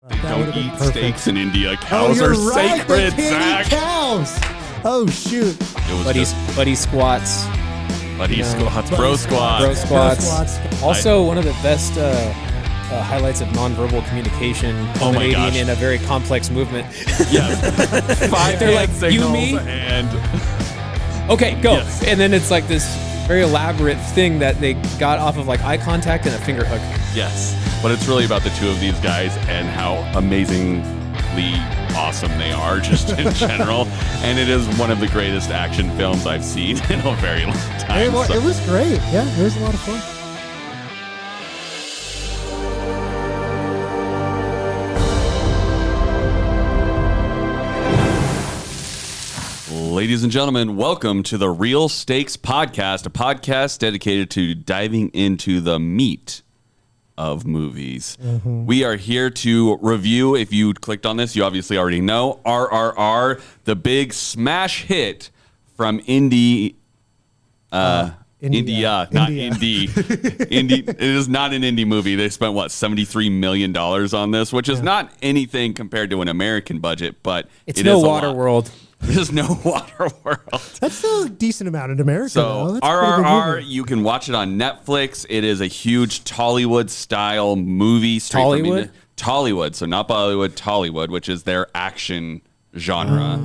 They don't eat steaks in India. Cows are right. sacred, They can't Zach. eat cows. Oh, shoot. Buddy squats. Bro squats. Bro squats. Also, one of the best highlights of nonverbal communication, culminating in a very complex movement. Yes. 5 They're like, hand you, signals me? and Okay, go. Yes. And then it's like this very elaborate thing that they got off of like eye contact and a finger hook. yes. But it's really about the two of these guys and how amazingly awesome they are just in general. And it is one of the greatest action films I've seen in a very long time. It was great. Yeah, it was a lot of fun. Ladies and gentlemen, welcome to the Real Stakes Podcast, a podcast dedicated to diving into the meat of movies. Mm-hmm. We are here to review, if you clicked on this, you obviously already know, RRR, the big smash hit from India, not indie. It is not an indie movie. They spent, $73 million on this, which is not anything compared to an American budget, but it's no Waterworld. There's no Waterworld. That's still a decent amount in America. So RRR, you can watch it on Netflix. It is a huge Tollywood style movie. Tollywood, so not Bollywood, Tollywood, which is their action genre.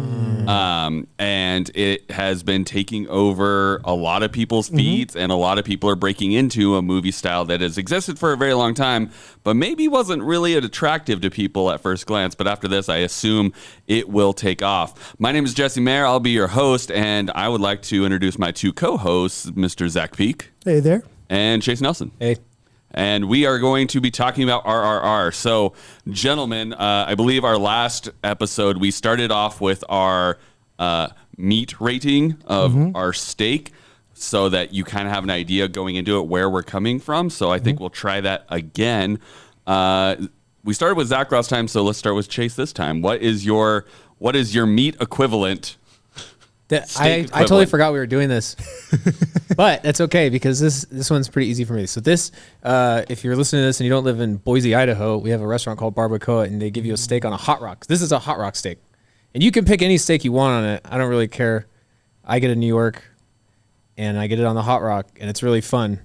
And it has been taking over a lot of people's feeds, and a lot of people are breaking into a movie style that has existed for a very long time, but maybe wasn't really attractive to people at first glance. But after this, I assume it will take off. My name is Jesse Mayer. I'll be your host, and I would like to introduce my two co-hosts, Mr. Zach Peak. Hey there. And Chase Nelson. Hey. And we are going to be talking about RRR. So, gentlemen, I believe our last episode, we started off with our meat rating of our steak so that you kind of have an idea going into it where we're coming from. So I think we'll try that again. We started with Zach last time, so let's start with Chase this time. What is your meat equivalent? I totally forgot we were doing this, but that's okay because this one's pretty easy for me. So this, if you're listening to this and you don't live in Boise, Idaho, we have a restaurant called Barbacoa, and they give you a steak on a hot rock. This is a hot rock steak, and you can pick any steak you want on it. I don't really care. I get a New York, and I get it on the hot rock, and it's really fun,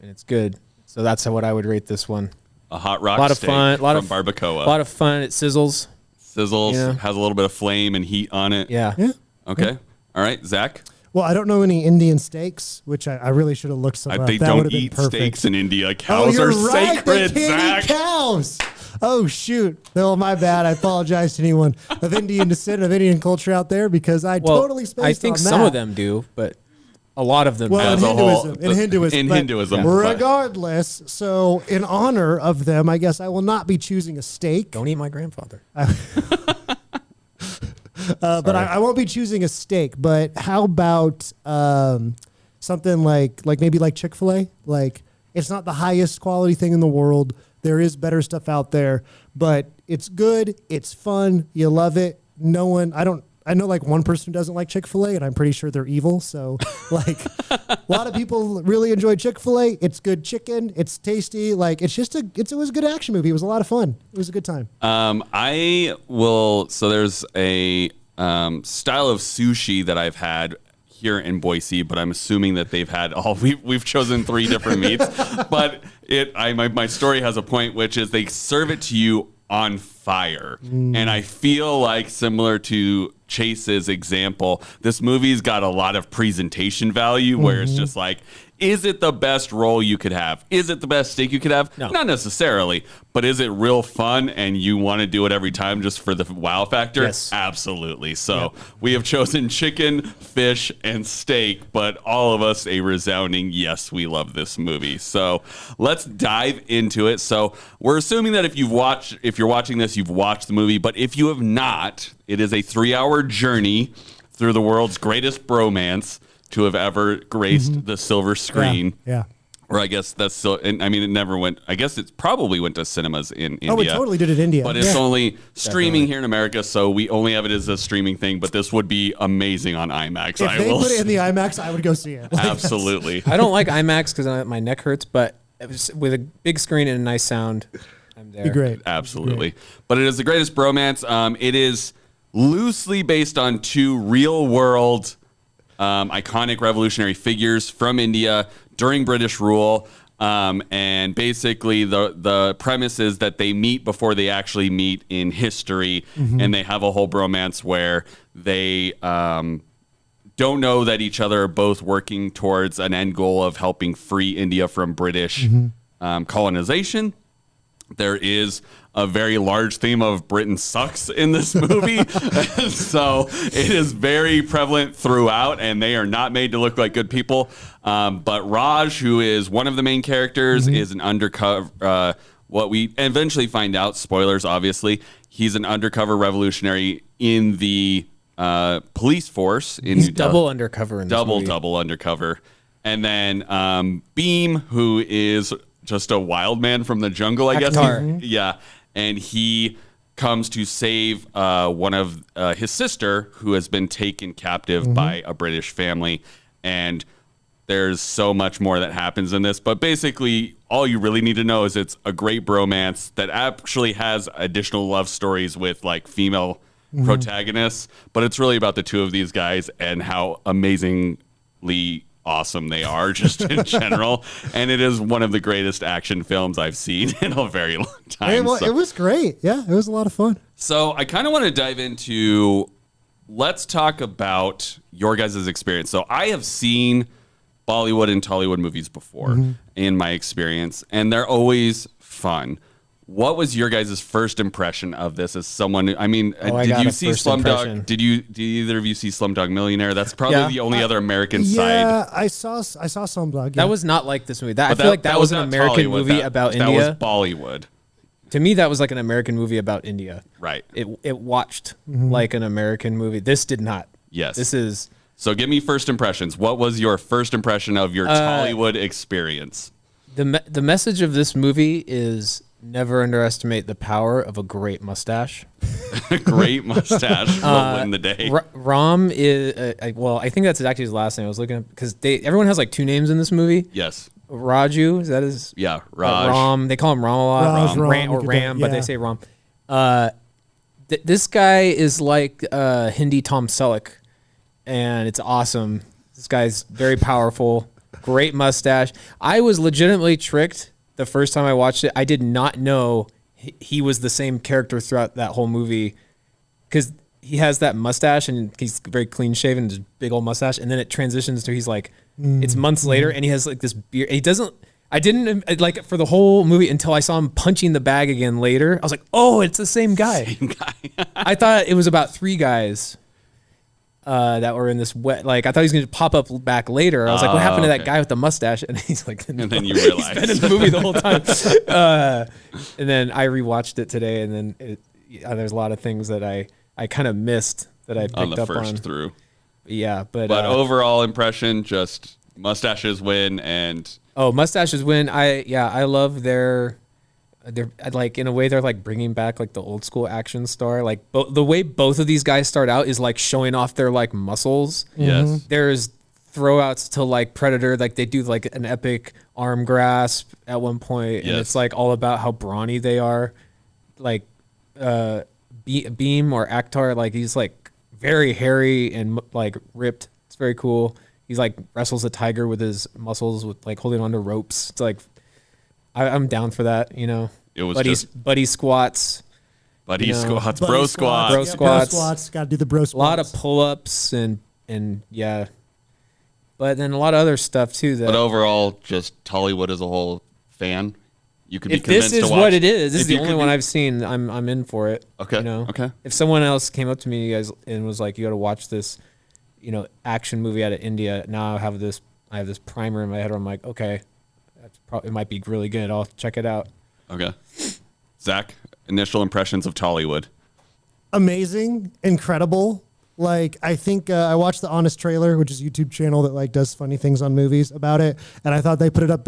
and it's good. So that's what I would rate this one. A hot rock steak from Barbacoa. A lot of fun. It sizzles. Has a little bit of flame and heat on it. Yeah. Okay. All right, Zach. Well, I don't know any Indian steaks, which I really should have looked some up. They that don't eat steaks in India. Cows you're are right. sacred, They can't Zach. eat cows. Oh, shoot. No, my bad. I apologize to anyone of Indian descent, of Indian culture out there, because totally spaced on that. I think some of them do, but a lot of them well, in Hinduism. But regardless, so in honor of them, I guess I will not be choosing a steak. Don't eat my grandfather. But I won't be choosing a steak. But how about something like maybe like Chick-fil-A? Like, it's not the highest quality thing in the world. There is better stuff out there, but it's good. It's fun. You love it. I know like one person who doesn't like Chick-fil-A, and I'm pretty sure they're evil. So like a lot of people really enjoy Chick-fil-A. It's good chicken. It's tasty. Like it was a good action movie. It was a lot of fun. It was a good time. So there's a style of sushi that I've had here in Boise, but I'm assuming that they've had we've chosen 3 different meats, but my story has a point, which is they serve it to you on fire. And I feel like, similar to Chase's example, this movie's got a lot of presentation value where it's just like, is it the best roll you could have? Is it the best steak you could have? No. Not necessarily, but is it real fun and you want to do it every time just for the wow factor? Yes. Absolutely. So we have chosen chicken, fish, and steak, but all of us a resounding yes, we love this movie. So let's dive into it. So we're assuming that if you're watching this, you've watched the movie, but if you have not, it is a 3-hour journey through the world's greatest bromance to have ever graced the silver screen. Yeah. Or I guess that's still, and I mean, it never went, I guess it probably went to cinemas in India. Oh, it totally did in India. But it's only streaming here in America, so we only have it as a streaming thing, but this would be amazing on IMAX. If they put it in the IMAX, I would go see it. Like, absolutely. I don't like IMAX because my neck hurts, but with a big screen and a nice sound, I'm there. Be great. Absolutely. But it is the greatest bromance. It is loosely based on two real-world iconic revolutionary figures from India during British rule. And basically, the premise is that they meet before they actually meet in history, and they have a whole bromance where they don't know that each other are both working towards an end goal of helping free India from British colonization. There is a very large theme of Britain sucks in this movie. So it is very prevalent throughout, and they are not made to look like good people. But Raj, who is one of the main characters, is an undercover, what we eventually find out, spoilers obviously, he's an undercover revolutionary in the police force. He's double undercover in this movie. Double undercover. And then Beam, who is just a wild man from the jungle, I guess. Yeah. And he comes to save one of his sister, who has been taken captive by a British family. And there's so much more that happens in this. But basically, all you really need to know is it's a great bromance that actually has additional love stories with like female protagonists. But it's really about the two of these guys and how amazingly awesome they are just in general. And it is one of the greatest action films I've seen in a very long time. It was great. Yeah, it was a lot of fun. So I kind of want to dive into, let's talk about your guys' experience. So I have seen Bollywood and Tollywood movies before in my experience, and they're always fun. What was your guys' first impression of this as someone? Did you see Slumdog? Did either of you see Slumdog Millionaire? That's probably the only other American side. Yeah, I saw Slumdog. Yeah. That was not like this movie. I feel like that was an American movie about India. That was Bollywood. To me, that was like an American movie about India. Right. It watched like an American movie. This did not. Yes. This is. So give me first impressions. What was your first impression of your Tollywood experience? The message of this movie is never underestimate the power of a great mustache. A great mustache will win the day. Ram is, I think that's actually his last name. I was looking at, because everyone has like two names in this movie. Yes. Raju, is that his? Yeah, Raj. Ram, they call him Ram a lot. Ram, but they say Ram. This guy is like Hindi Tom Selleck, and it's awesome. This guy's very powerful, great mustache. I was legitimately tricked the first time I watched it. I did not know he was the same character throughout that whole movie, because he has that mustache and he's very clean shaven, just big old mustache, and then it transitions to he's like, it's months later and he has like this beard. I didn't like for the whole movie until I saw him punching the bag again later. I was like, oh, it's the same guy. I thought it was about three guys that were in this wet. Like I thought he was going to pop up back later. I was like, what happened to that guy with the mustache? And he's like, and then you realize he's been in the movie the whole time. And then I rewatched it today, and then there's a lot of things that I kind of missed that I picked on the up first on. through. Yeah, but overall impression, just mustaches win. And mustaches win. I love they're like, in a way, they're like bringing back like the old school action star. Like the way both of these guys start out is like showing off their like muscles. Yes. There's throwouts to like Predator, like they do like an epic arm grasp at one point, and it's like all about how brawny they are. Like Beam or Akhtar, like he's like very hairy and like ripped. It's very cool. He's like wrestles a tiger with his muscles, with like holding onto ropes. It's like I'm down for that, you know. It was buddy squats. Bro squats. Bro squats. Got to do the bro squats. A lot of pull-ups and yeah. But then a lot of other stuff too. But overall, just Tollywood as a whole fan. You could be if convinced this is to watch. what it is, this is the only one I've seen. I'm in for it. Okay. You know? Okay. If someone else came up to me, you guys, and was like, "You got to watch this, you know, action movie out of India." Now I have this primer in my head where I'm like, okay, it might be really good. I'll check it out. Okay. Zach, initial impressions of Tollywood. Amazing, incredible. Like, I think I watched the Honest Trailer, which is a YouTube channel that like does funny things on movies about it, and I thought they put it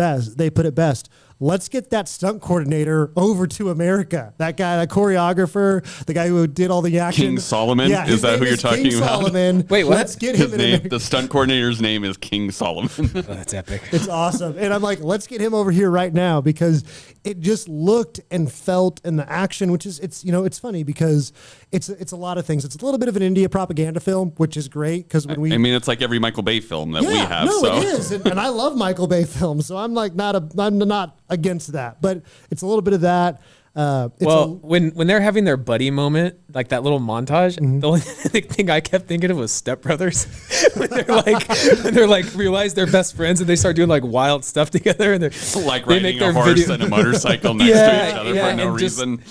best. let's get that stunt coordinator over to America. That guy, that choreographer, the guy who did all the action. King Solomon? Yeah, is that who you're talking King about? Solomon. Wait, what? Let's get him His in name, America. the stunt coordinator's name is King Solomon. Oh, that's epic. It's awesome. And I'm like, let's get him over here right now because it just looked and felt in the action, which is, it's funny because it's a lot of things. It's a little bit of an India propaganda film, which is great because when I mean, it's like every Michael Bay film that we have. No, so. it is. And I love Michael Bay films. So I'm like, I'm not against that, but it's a little bit of that. When they're having their buddy moment, like that little montage, the only thing I kept thinking of was Step Brothers. when they're like realize they're best friends and they start doing like wild stuff together and they're like riding a horse and a motorcycle next to each other for no reason.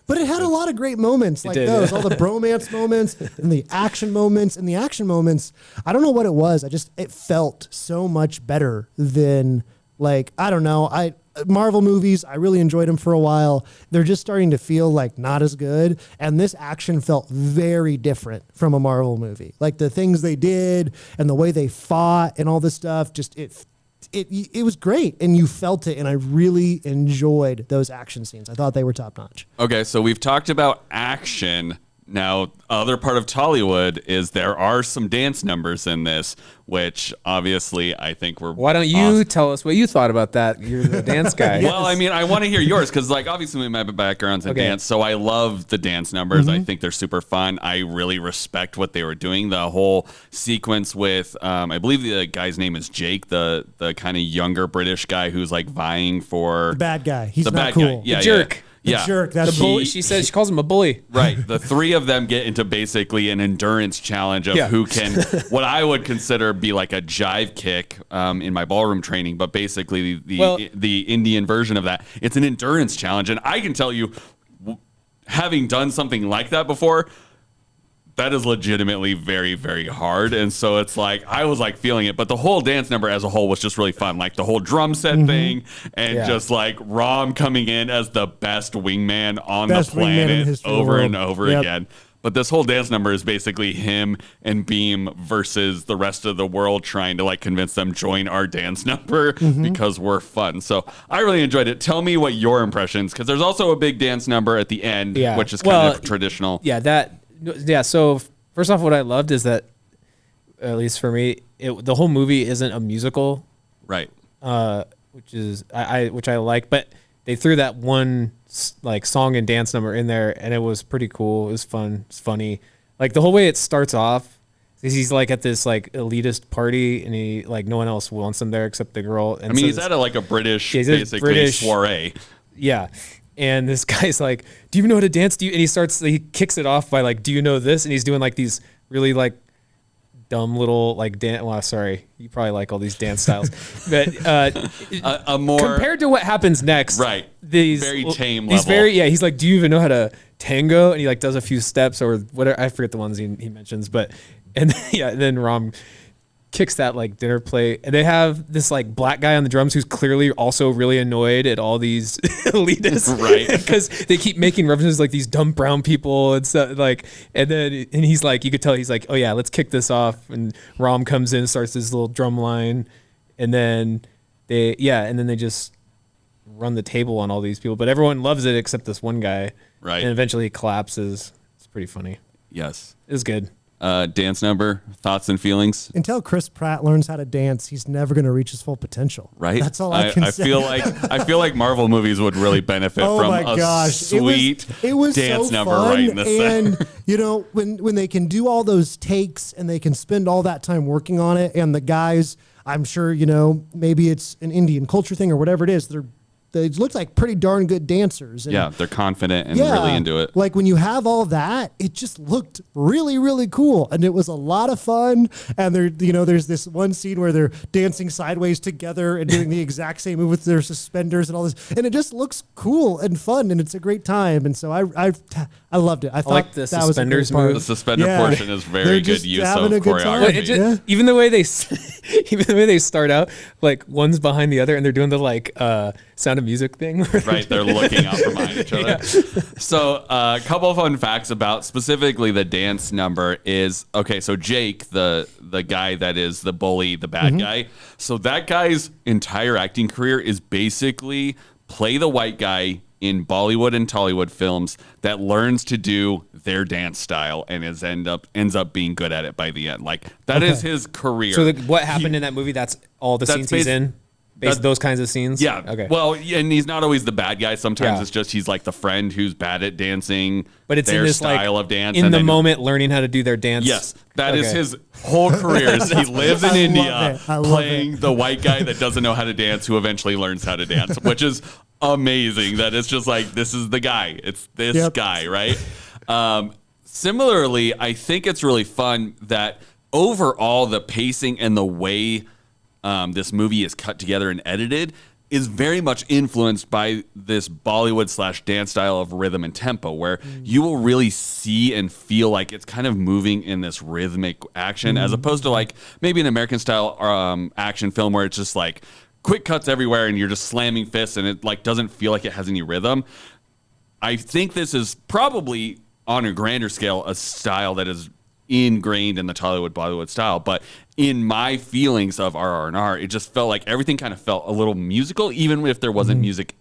But it had a lot of great moments like those, all the bromance moments and the action moments. And the action moments, I don't know what it was. It felt so much better than like, I don't know. Marvel movies, I really enjoyed them for a while. They're just starting to feel like not as good. And this action felt very different from a Marvel movie. Like the things they did and the way they fought and all this stuff, just it was great. And you felt it. And I really enjoyed those action scenes. I thought they were top notch. Okay, so we've talked about action. Now, other part of Tollywood is there are some dance numbers in this, which obviously I think were. Why don't you tell us what you thought about that? You're the dance guy. Well, I mean, I want to hear yours because, like, obviously my background's in dance, so I love the dance numbers. I think they're super fun. I really respect what they were doing. The whole sequence with, I believe the guy's name is Jake, the kind of younger British guy who's like vying for the bad guy. He's the not bad cool. guy. Yeah, The jerk. The jerk. That's the bully. She says she calls him a bully. Right. The three of them get into basically an endurance challenge of who can, what I would consider be like a jive kick in my ballroom training, but basically the Indian version of that. It's an endurance challenge. And I can tell you, having done something like that before, that is legitimately very, very hard. And so it's like, I was like feeling it, but the whole dance number as a whole was just really fun. Like the whole drum set thing and just like Rom coming in as the best wingman on the planet over and over again. But this whole dance number is basically him and Beam versus the rest of the world trying to like convince them join our dance number because we're fun. So I really enjoyed it. Tell me what your impressions, because there's also a big dance number at the end, which is kind of traditional. Yeah, so first off, what I loved is that, at least for me, the whole movie isn't a musical, right? Which I like, but they threw that one like song and dance number in there, and it was pretty cool. It was fun. It's funny. Like the whole way it starts off, he's like at this like elitist party, and he like no one else wants him there except the girl. And I mean, he's at like a British, basically soiree. Yeah. And this guy's like, do you know how to dance? And he kicks it off by like, do you know this? And he's doing like these really like dumb little like dance. Well, sorry, you probably like all these dance styles, but a more compared to what happens next, right? These very tame level. He's like, do you even know how to tango? And he like does a few steps or whatever. I forget the ones he mentions, but and then Rom kicks that like dinner plate, and they have this like black guy on the drums who's clearly also really annoyed at all these elitists, right? Because they keep making references like these dumb brown people and stuff, like, and he's like, you could tell he's like, oh yeah, let's kick this off, and Rom comes in, starts this little drum line, and then they just run the table on all these people, but everyone loves it except this one guy, right? And eventually he collapses. It's pretty funny. Yes, it was good. Dance number, thoughts and feelings. Until Chris Pratt learns how to dance, he's never going to reach his full potential. Right. That's all I can say. I feel like Marvel movies would really benefit from a sweet dance number right in the center. And you know, when they can do all those takes and they can spend all that time working on it, and the guys, I'm sure, you know, maybe it's an Indian culture thing or whatever it is, they look like pretty darn good dancers. And they're confident and really into it. Like when you have all that, it just looked really, really cool. And it was a lot of fun. And there's this one scene where they're dancing sideways together and doing the exact same move with their suspenders and all this. And it just looks cool and fun, and it's a great time. And so I loved it. I thought like the suspenders move. The suspender portion is very good use of choreography. Even the way they Even the way they start out, like one's behind the other, and they're doing the like Sound of Music thing. Right, they're looking out from behind each other. Yeah. So a couple of fun facts about specifically the dance number is, okay, so Jake, the guy that is the bully, the bad guy, so that guy's entire acting career is basically play the white guy in Bollywood and Tollywood films that learns to do their dance style and ends up being good at it by the end. Like that is his career. So what happened in that movie? That's all the scenes he's in. Those kinds of scenes. Yeah. Okay. Well, and he's not always the bad guy. Sometimes it's just he's like the friend who's bad at dancing. But it's their in this style of dance in the moment, learning how to do their dance. Yes, that is his whole career. He lives in India playing the white guy that doesn't know how to dance, who eventually learns how to dance, which is amazing. That it's just like, this is the guy. It's this guy, right? Similarly, I think it's really fun that overall the pacing and the way this movie is cut together and edited is very much influenced by this Bollywood / dance style of rhythm and tempo, where you will really see and feel like it's kind of moving in this rhythmic action, as opposed to like maybe an American style action film where it's just like quick cuts everywhere and you're just slamming fists and it like doesn't feel like it has any rhythm. I think this is probably on a grander scale a style that is ingrained in the Tollywood Bollywood style, but in my feelings of RRR, it just felt like everything kind of felt a little musical, even if there wasn't music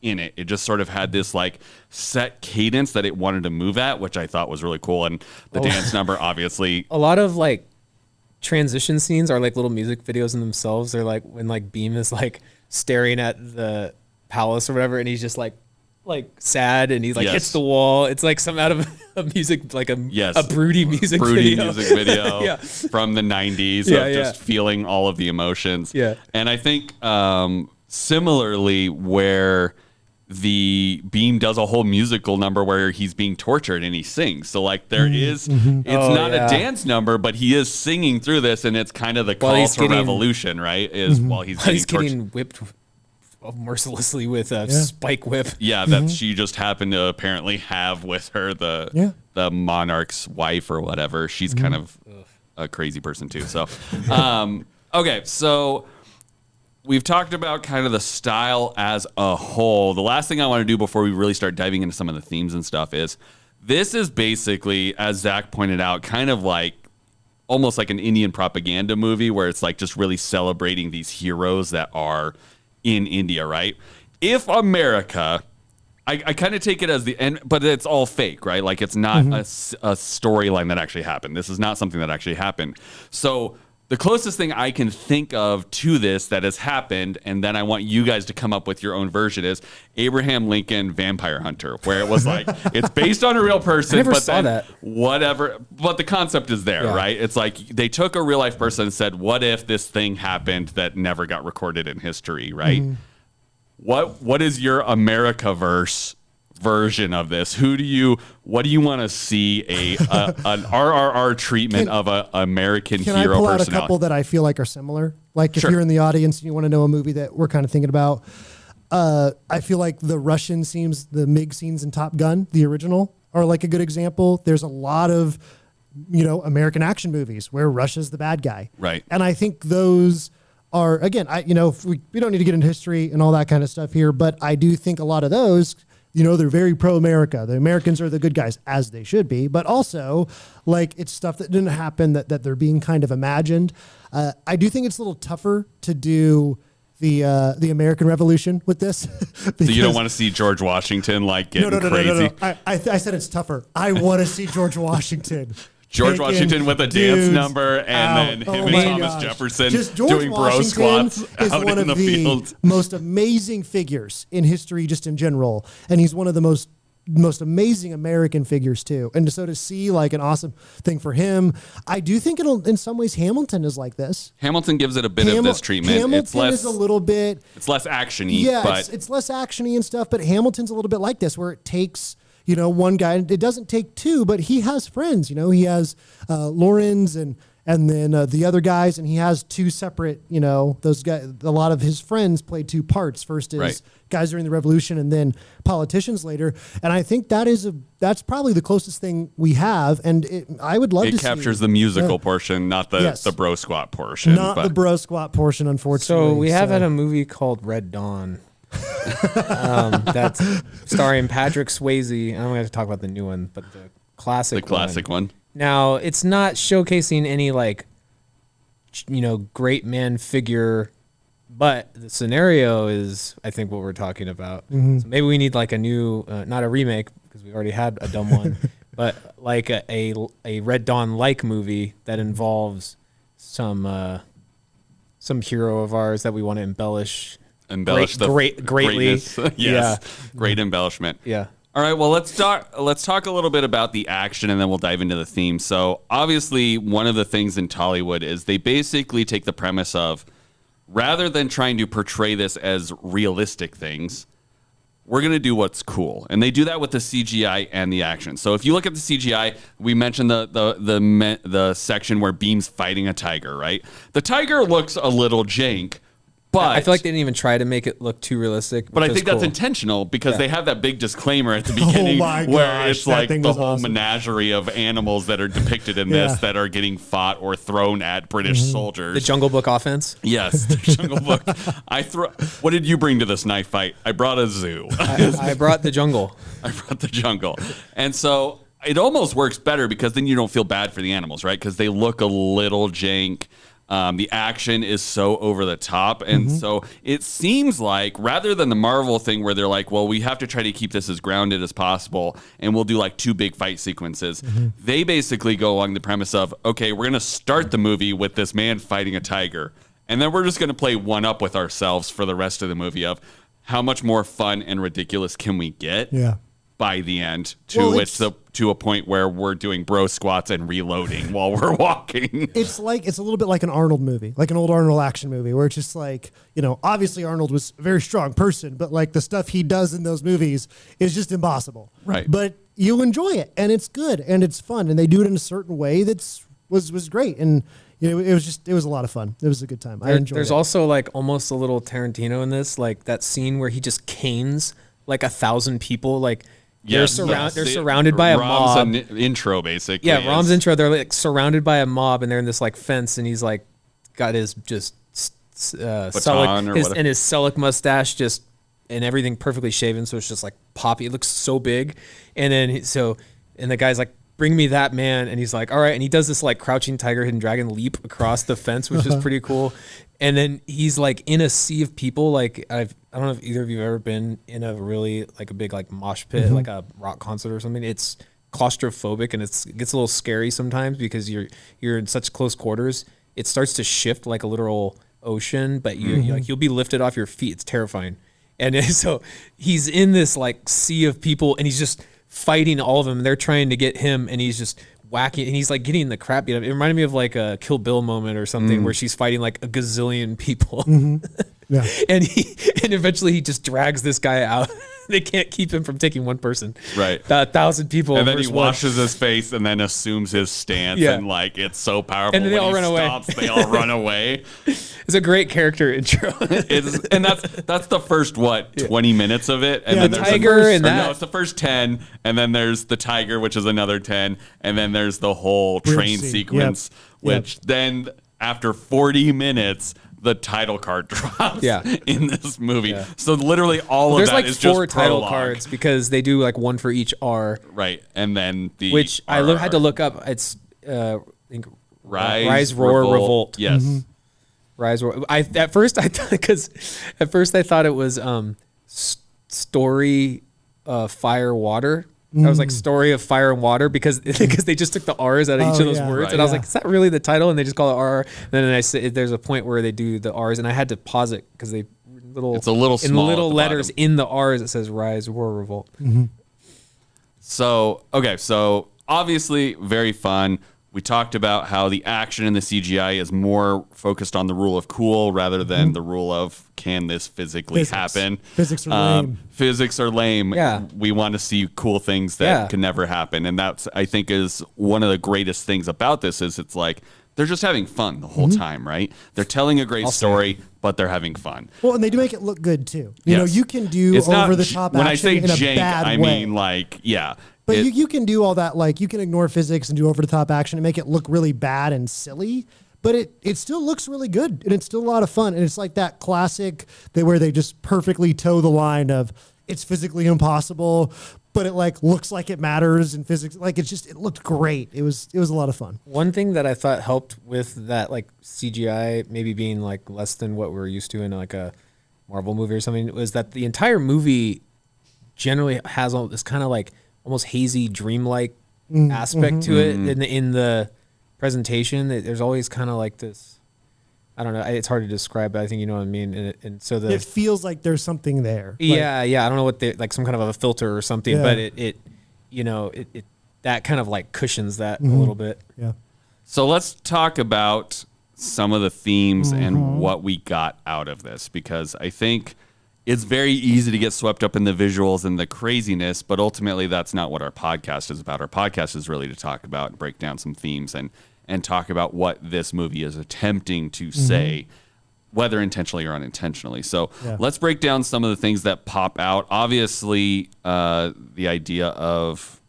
in it. It just sort of had this like set cadence that it wanted to move at, which I thought was really cool. And the dance number, obviously, a lot of like transition scenes are like little music videos in themselves. They're like when like Beam is like staring at the palace or whatever, and he's just like sad, and he like hits the wall. It's like some out of a music, like a broody music video from the 90s of just feeling all of the emotions. Yeah. And I think similarly, where the Beam does a whole musical number where he's being tortured and he sings. So like there is, it's not a dance number, but he is singing through this, and it's kind of the call to revolution, right? Is while he's getting whipped mercilessly with a spike whip. Yeah, that she just happened to apparently have with her, the monarch's wife or whatever. She's kind of a crazy person too. So, okay, so we've talked about kind of the style as a whole. The last thing I want to do before we really start diving into some of the themes and stuff is, this is basically, as Zach pointed out, kind of like almost like an Indian propaganda movie where it's like just really celebrating these heroes that are in India, right? If America, I kind of take it as the end, but it's all fake, right? Like it's not a storyline that actually happened. This is not something that actually happened. So the closest thing I can think of to this that has happened, and then I want you guys to come up with your own version, is Abraham Lincoln Vampire Hunter, where it was like, it's based on a real person, but then that. Whatever, but the concept is there, right? It's like they took a real life person and said, what if this thing happened that never got recorded in history, right? What is your Americaverse version of this? What do you want to see an RRR treatment of an American hero personality? Can I pull out a couple that I feel like are similar? Like if you're in the audience and you want to know a movie that we're kind of thinking about, I feel like the Russian scenes, the MiG scenes in Top Gun, the original, are like a good example. There's a lot of, American action movies where Russia's the bad guy. Right. And I think those are, again, we don't need to get into history and all that kind of stuff here, but I do think a lot of those, they're very pro-America. The Americans are the good guys, as they should be. But also, like, it's stuff that didn't happen, that they're being kind of imagined. I do think it's a little tougher to do the American Revolution with this. So you don't want to see George Washington, like, getting crazy? No. I said it's tougher. I want to see George Washington. George Washington with a dance number, and then him and Thomas Jefferson doing bro squats out in the field. Most amazing figures in history, just in general, and he's one of the most amazing American figures too. And so to see like an awesome thing for him, I do think in some ways Hamilton is like this. Hamilton gives it a bit of this treatment. Hamilton is a little bit. It's less actiony. Yeah, but it's less actiony and stuff. But Hamilton's a little bit like this, where it takes, one guy. It doesn't take two, but he has friends. He has Lawrence and and then the other guys, and he has two separate, those guys. A lot of his friends played two parts. First is guys during the revolution, and then politicians later. And I think that's probably the closest thing we have. And I would love to see. It captures the musical portion, not the bro squat portion. Not the bro squat portion, unfortunately. So we have had a movie called Red Dawn. That's starring Patrick Swayze. I don't have to talk about the new one, but the classic one. Now, it's not showcasing any great man figure, but the scenario is, I think, what we're talking about. So maybe we need a new, not a remake because we already had a dumb one, but like a Red Dawn movie that involves some hero of ours that we want to embellish greatly. Great embellishment. Yeah. All right, well, let's talk a little bit about the action, and then we'll dive into the theme. So obviously, one of the things in Tollywood is they basically take the premise of, rather than trying to portray this as realistic things, we're going to do what's cool. And they do that with the CGI and the action. So if you look at the CGI, we mentioned the section where Beam's fighting a tiger, right? The tiger looks a little jank. But I feel like they didn't even try to make it look too realistic. But I think that's intentional because they have that big disclaimer at the beginning where it's like the whole menagerie of animals that are depicted in this that are getting fought or thrown at British soldiers. The Jungle Book offense? Yes, the Jungle Book. What did you bring to this knife fight? I brought a zoo. I brought the jungle. I brought the jungle. And so it almost works better because then you don't feel bad for the animals, right? Because they look a little jank. The action is so over the top. And so it seems like rather than the Marvel thing where they're like, well, we have to try to keep this as grounded as possible and we'll do two big fight sequences. They basically go along the premise of, okay, we're going to start the movie with this man fighting a tiger. And then we're just going to play one up with ourselves for the rest of the movie of how much more fun and ridiculous can we get? By the end, to a point where we're doing bro squats and reloading while we're walking. It's a little bit like an Arnold movie, like an old Arnold action movie, where it's just obviously Arnold was a very strong person, but the stuff he does in those movies is just impossible. Right. But you enjoy it, and it's good, and it's fun, and they do it in a certain way that was great, and it was a lot of fun. It was a good time. I enjoyed it. There's also almost a little Tarantino in this, that scene where he just canes 1,000 people, They're surrounded by a mob. Rom's intro, basically. Yeah, Rom's intro. They're surrounded by a mob, and they're in this fence, and he's got his just baton and his Selleck mustache just and everything perfectly shaven, so it's just poppy. It looks so big, and then and the guy's like, "Bring me that man," and he's like, "All right," and he does this Crouching Tiger, Hidden Dragon leap across the fence, which is pretty cool. And then he's in a sea of people. I don't know if either of you have ever been in a really a big mosh pit, like a rock concert or something. It's claustrophobic and it gets a little scary sometimes because you're in such close quarters. It starts to shift like a literal ocean, but you'll be lifted off your feet. It's terrifying. And so he's in this sea of people and he's just fighting all of them. They're trying to get him and he's just whacking and he's getting the crap beat up. It reminded me of a Kill Bill moment or something where she's fighting a gazillion people. Yeah. and eventually he just drags this guy out. They can't keep him from taking one person. Right. 1,000 people. And then he washes his face and then assumes his stance and it's so powerful. And then they all run away. They all run away. It's a great character intro. And that's the first 20 minutes of it. And then there's tiger it's the first 10, and then there's the tiger, which is another 10, and then there's the whole train sequence, which then after 40 minutes the title card drops in this movie. Yeah. So literally all of that is just There's 4 title cards because they do one for each R. Right. And then which RRR. I had to look up. It's I think Rise, Roar, Revolt. Yes. Rise, Roar. At first I thought it was Story Fire Water. I was Story of Fire and Water because they just took the R's out of each of those words. Right. And I was like, is that really the title? And they just call it RR. And then I said, there's a point where they do the R's and I had to pause it because it's a little small in little letters bottom. In the R's it says Rise, Roar, Revolt. So obviously very fun. We talked about how the action in the CGI is more focused on the rule of cool rather than the rule of can this physically happen. Physics are lame. Physics are lame. Yeah. We want to see cool things that can never happen. And that's, I think, is one of the greatest things about this is it's they're just having fun the whole time, right? They're telling a great story, but they're having fun. Well, and they do make it look good too. You know, you can do over the top action. When I say in a jank, bad I way. mean like, yeah. But you can do all that, like you can ignore physics and do over the top action and make it look really bad and silly. But it still looks really good, and it's still a lot of fun. And it's like that classic where they just perfectly toe the line of it's physically impossible, but it like looks like it matters in physics. Like it looked great. It was a lot of fun. One thing that I thought helped with that like CGI maybe being like less than what we're used to in like a Marvel movie or something was that the entire movie generally has all this kind of like almost hazy, dreamlike aspect to it in the presentation. There's always kind of like this. I don't know. It's hard to describe, but I think you know what I mean. And so it feels like there's something there. Yeah. I don't know what like some kind of a filter or something, but it that kind of like cushions that a little bit. Yeah. So let's talk about some of the themes and what we got out of this, because I think it's very easy to get swept up in the visuals and the craziness, but ultimately that's not what our podcast is about. Our podcast is really to talk about and break down some themes and talk about what this movie is attempting to say, whether intentionally or unintentionally. So let's break down some of the things that pop out. Obviously, the idea of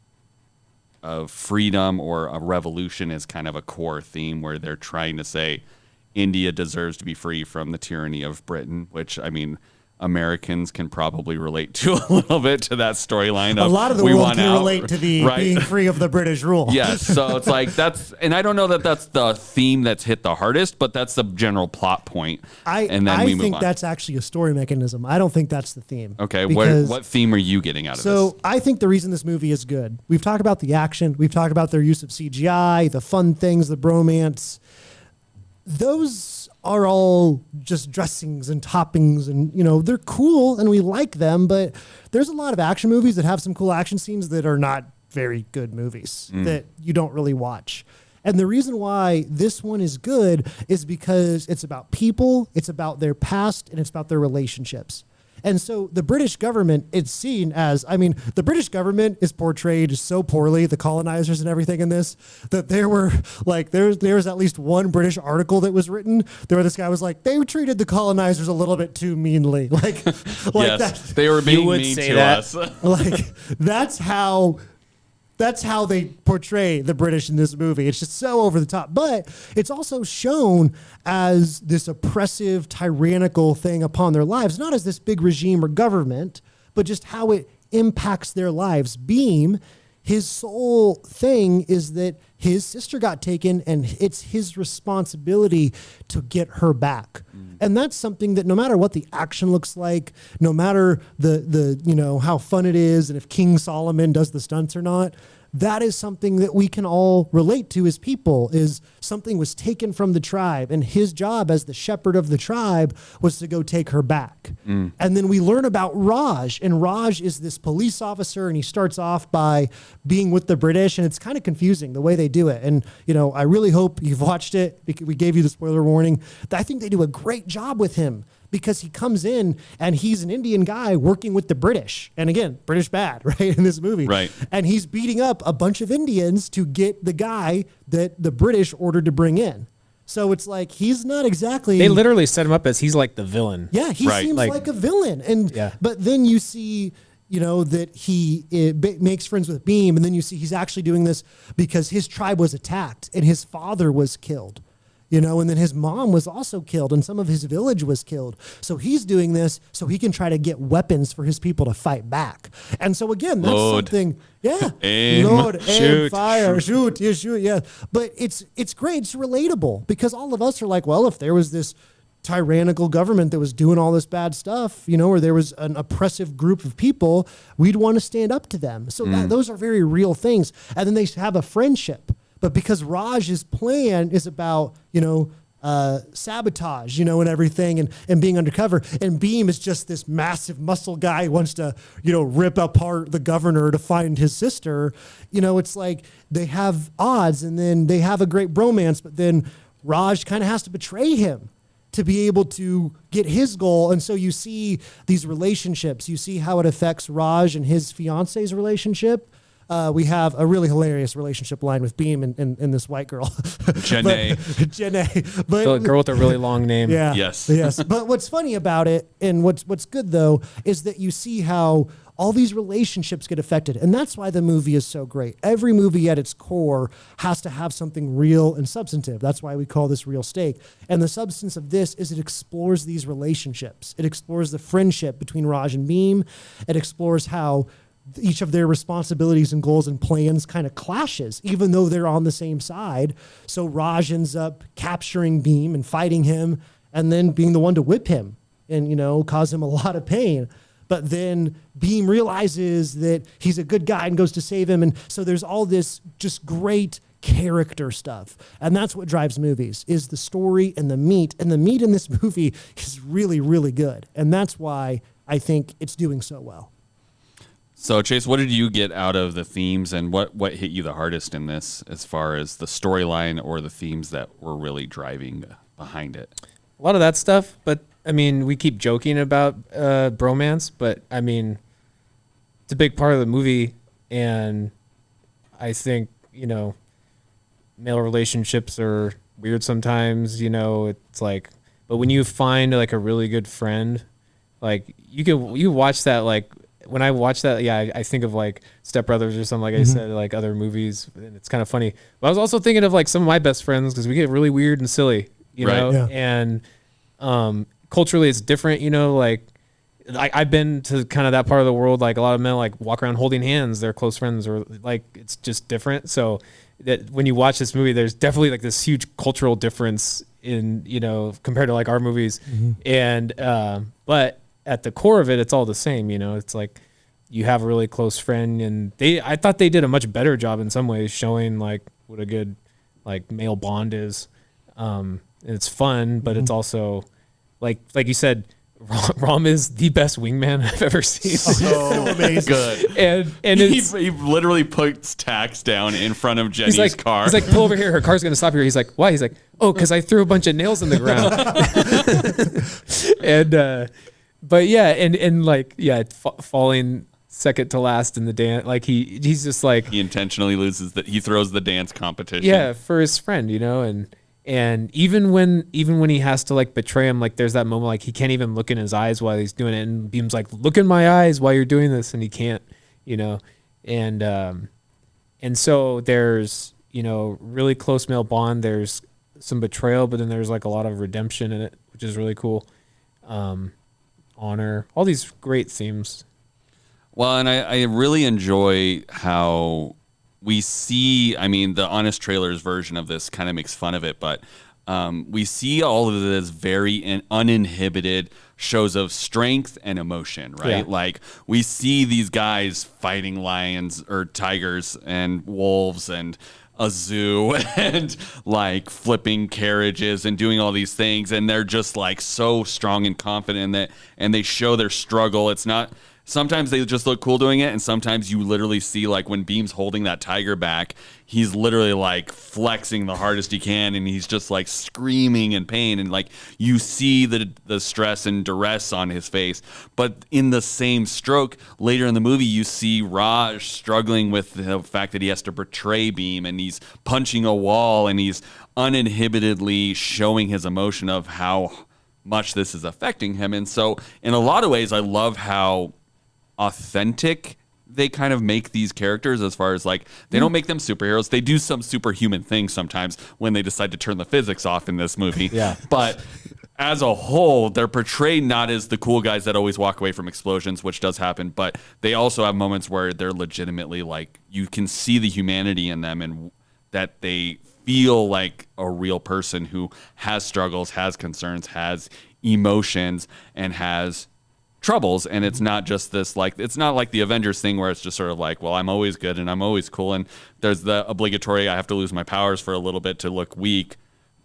freedom or a revolution is kind of a core theme where they're trying to say India deserves to be free from the tyranny of Britain, which, I mean, Americans can probably relate to a little bit to that storyline. A lot of the world can relate to the being free of the British rule. Yes, so it's like and I don't know that that's the theme that's hit the hardest, but that's the general plot point. I think that's actually a story mechanism. I don't think that's the theme. Okay, what theme are you getting out of this? So I think the reason this movie is good, we've talked about the action, we've talked about their use of CGI, the fun things, the bromance. Those are all just dressings and toppings, and they're cool and we like them, but there's a lot of action movies that have some cool action scenes that are not very good movies that you don't really watch. And the reason why this one is good is because it's about people, it's about their past, and it's about their relationships. And so the British government, it's seen as, the British government is portrayed so poorly, the colonizers and everything in this, that there were like, there's at least one British article that was written where this guy was like, they treated the colonizers a little bit too meanly. Like yes, they were being mean to us. Like, that's how they portray the British in this movie. It's just so over the top. But it's also shown as this oppressive, tyrannical thing upon their lives, not as this big regime or government, but just how it impacts their lives. Beam, his sole thing is that his sister got taken and it's his responsibility to get her back. And that's something that no matter what the action looks like, no matter the how fun it is and if King Solomon does the stunts or not, that is something that we can all relate to as people, is something was taken from the tribe and his job as the shepherd of the tribe was to go take her back. And then we learn about Raj, and Raj is this police officer, and he starts off by being with the British, and it's kind of confusing the way they do it. And, I really hope you've watched it. We gave you the spoiler warning. I think they do a great job with him, because he comes in and he's an Indian guy working with the British. And again, British bad, right, in this movie. Right. And he's beating up a bunch of Indians to get the guy that the British ordered to bring in. So it's like, he's not exactly... They literally set him up as he's like the villain. Yeah, he seems like a villain. And But then you see... that he makes friends with Beam, and then you see he's actually doing this because his tribe was attacked and his father was killed. And then his mom was also killed and some of his village was killed. So he's doing this so he can try to get weapons for his people to fight back. And so again, that's something, aim, load, shoot, aim, fire, shoot, yeah. But it's great, it's relatable, because all of us are like, well, if there was this tyrannical government that was doing all this bad stuff, or there was an oppressive group of people, we'd want to stand up to them. So those are very real things. And then they have a friendship. But because Raj's plan is about, sabotage, and everything and being undercover, and Beam is just this massive muscle guy who wants to, rip apart the governor to find his sister, it's like they have odds, and then they have a great bromance, but then Raj kind of has to betray him to be able to get his goal. And so you see these relationships, you see how it affects Raj and his fiance's relationship. we have a really hilarious relationship line with Beam and this white girl. Janae. But The girl with a really long name. yeah. Yes. Yes. But what's funny about it, and what's good though, is that you see how all these relationships get affected. And that's why the movie is so great. Every movie at its core has to have something real and substantive. That's why we call this Real Steak. And the substance of this is it explores these relationships. It explores the friendship between Raj and Beam. It explores how each of their responsibilities and goals and plans kind of clashes, even though they're on the same side. So Raj ends up capturing Beam and fighting him and then being the one to whip him and, cause him a lot of pain. But then Beam realizes that he's a good guy and goes to save him. And so there's all this just great character stuff. And that's what drives movies, is the story and the meat. And the meat in this movie is really, really good. And that's why I think it's doing so well. So, Chase, what did you get out of the themes, and what hit you the hardest in this as far as the storyline or the themes that were really driving behind it? A lot of that stuff, but I mean, we keep joking about bromance, but I mean, it's a big part of the movie, and I think, male relationships are weird sometimes, it's like, but when you find like a really good friend, like you watch that, like when I watch that, yeah, I think of like Step Brothers or something, like I said, like other movies, and it's kind of funny. But I was also thinking of like some of my best friends, because we get really weird and silly, know, Yeah. and culturally it's different, like I've been to kind of that part of the world, like a lot of men like walk around holding hands, they're close friends, or like it's just different. So that when you watch this movie, there's definitely like this huge cultural difference in, compared to like our movies. And but at the core of it, it's all the same, it's like you have a really close friend, and I thought they did a much better job in some ways showing like what a good like male bond is. And it's fun, but it's also like you said, Rom is the best wingman I've ever seen. So amazing. Good. And he literally puts tacks down in front of Jenny's car. He's like, pull over here. Her car's going to stop here. He's like, why? He's like, oh, because I threw a bunch of nails in the ground. And, but yeah, and like, yeah, falling second to last in the dance. Like he's just like, he intentionally loses he throws the dance competition. Yeah. For his friend, and even when he has to like betray him, like there's that moment, like he can't even look in his eyes while he's doing it. And Beam's like, look in my eyes while you're doing this. And he can't, and so there's, really close male bond. There's some betrayal, but then there's like a lot of redemption in it, which is really cool. Honor, all these great themes. Well, and I really enjoy how we see, the Honest Trailers version of this kind of makes fun of it, but we see all of this very uninhibited shows of strength and emotion, right? Yeah. Like we see these guys fighting lions or tigers and wolves and a zoo and like flipping carriages and doing all these things, and they're just like so strong and confident in that, and they show their struggle. It's not, sometimes they just look cool doing it, and sometimes you literally see like when Beam's holding that tiger back, he's literally like flexing the hardest he can, and he's just like screaming in pain, and like you see the stress and duress on his face. But in the same stroke, later in the movie, you see Raj struggling with the fact that he has to betray Beam, and he's punching a wall, and he's uninhibitedly showing his emotion of how much this is affecting him. And so in a lot of ways, I love how authentic they kind of make these characters, as far as like they don't make them superheroes. They do some superhuman things sometimes when they decide to turn the physics off in this movie. Yeah. But as a whole, they're portrayed not as the cool guys that always walk away from explosions, which does happen, but they also have moments where they're legitimately like, you can see the humanity in them, and that they feel like a real person who has struggles, has concerns, has emotions, and has troubles. And it's not just this, like, it's not like the Avengers thing where it's just sort of like, well, I'm always good and I'm always cool, and there's the obligatory I have to lose my powers for a little bit to look weak.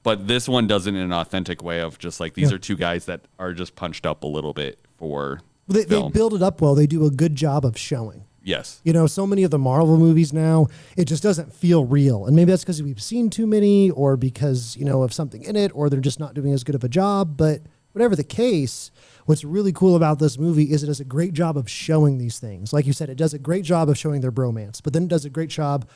But this one does it in an authentic way of just like, these are two guys that are just punched up a little bit for they build it up well. They do a good job of showing. Yes. So many of the Marvel movies now, it just doesn't feel real. And maybe that's because we've seen too many, or because, of something in it, or they're just not doing as good of a job. But whatever the case, what's really cool about this movie is it does a great job of showing these things. Like you said, it does a great job of showing their bromance, but then it does a great job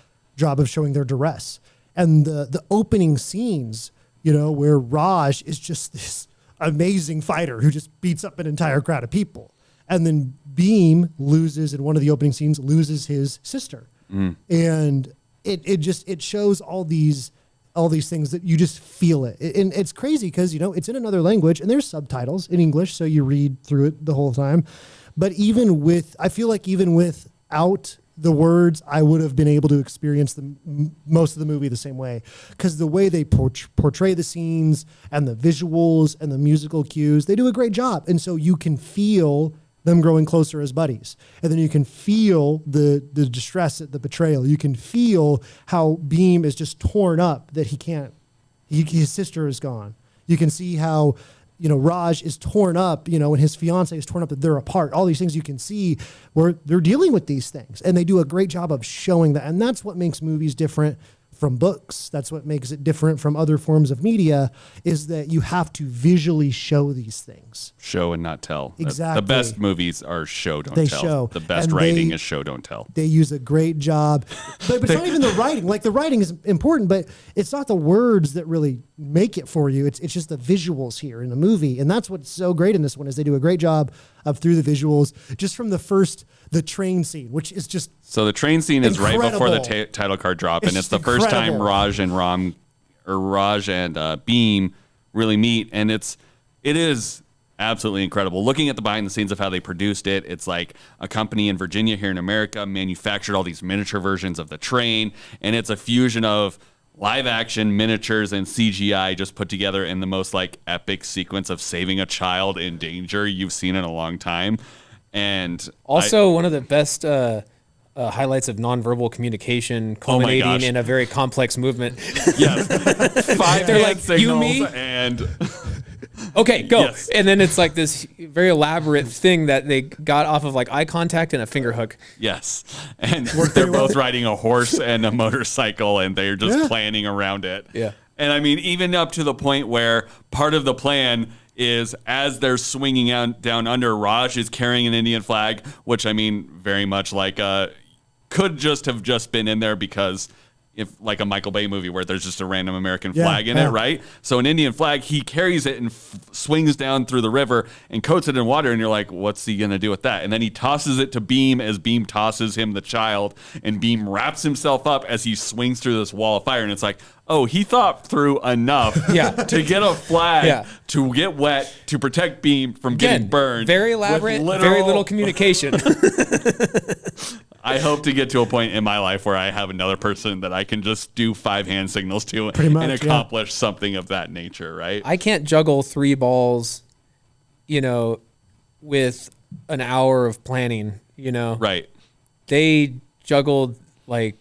of showing their duress. And the opening scenes, you know, where Raj is just this amazing fighter who just beats up an entire crowd of people. And then Beam loses, in one of the opening scenes, loses his sister. And it shows all these things that you just feel it. And it's crazy because, you know, it's in another language and there's subtitles in English, so you read through it the whole time. But I feel like even without the words, I would have been able to experience most of the movie the same way, because the way they portray the scenes and the visuals and the musical cues, they do a great job. And so you can feel them growing closer as buddies. And then you can feel the distress at the betrayal. You can feel how Beam is just torn up that his sister is gone. You can see how, you know, Raj is torn up, you know, and his fiance is torn up, that they're apart. All these things you can see where they're dealing with these things. And they do a great job of showing that. And that's what makes movies different from books. That's what makes it different from other forms of media, is that you have to visually show these things. Show and not tell. Exactly. The best movies are show, don't they tell. Show. The best writing is show, don't tell. They use a great job. But it's not even the writing. Like, the writing is important, but it's not the words that really make it for you. It's just the visuals here in the movie. And that's what's so great in this one, is they do a great job of, through the visuals, just from the train scene, which is just so the train scene is incredible. Right before the title card drop, and it's the first time Raj and Beam really meet, and it is absolutely incredible. Looking at the behind the scenes of how they produced it, it's like a company in Virginia here in America manufactured all these miniature versions of the train, and it's a fusion of live action, miniatures, and CGI just put together in the most like epic sequence of saving a child in danger you've seen in a long time. And also one of the best highlights of nonverbal communication, culminating in a very complex movement. Yes, 5 They're like, signals, you, me, and okay, go. Yes. And then it's like this very elaborate thing that they got off of like eye contact and a finger hook. Yes, and they're both riding a horse and a motorcycle, and they're just planning around it. Yeah, and I mean, even up to the point where part of the plan is, as they're swinging out down under, Raj is carrying an Indian flag, which, I mean, very much like could just have been in there because if like a Michael Bay movie where there's just a random American flag in it, right? So an Indian flag, he carries it and swings down through the river and coats it in water, and you're like, what's he going to do with that? And then he tosses it to Beam as Beam tosses him the child, and Beam wraps himself up as he swings through this wall of fire, and it's like, oh, he thought through enough to get a flag to get wet to protect Beam from getting burned. Very elaborate, very little communication. I hope to get to a point in my life where I have another person that I can just do 5 hand signals to and accomplish something of that nature, right? I can't juggle 3 balls, you know, with an hour of planning, you know. Right. They juggled like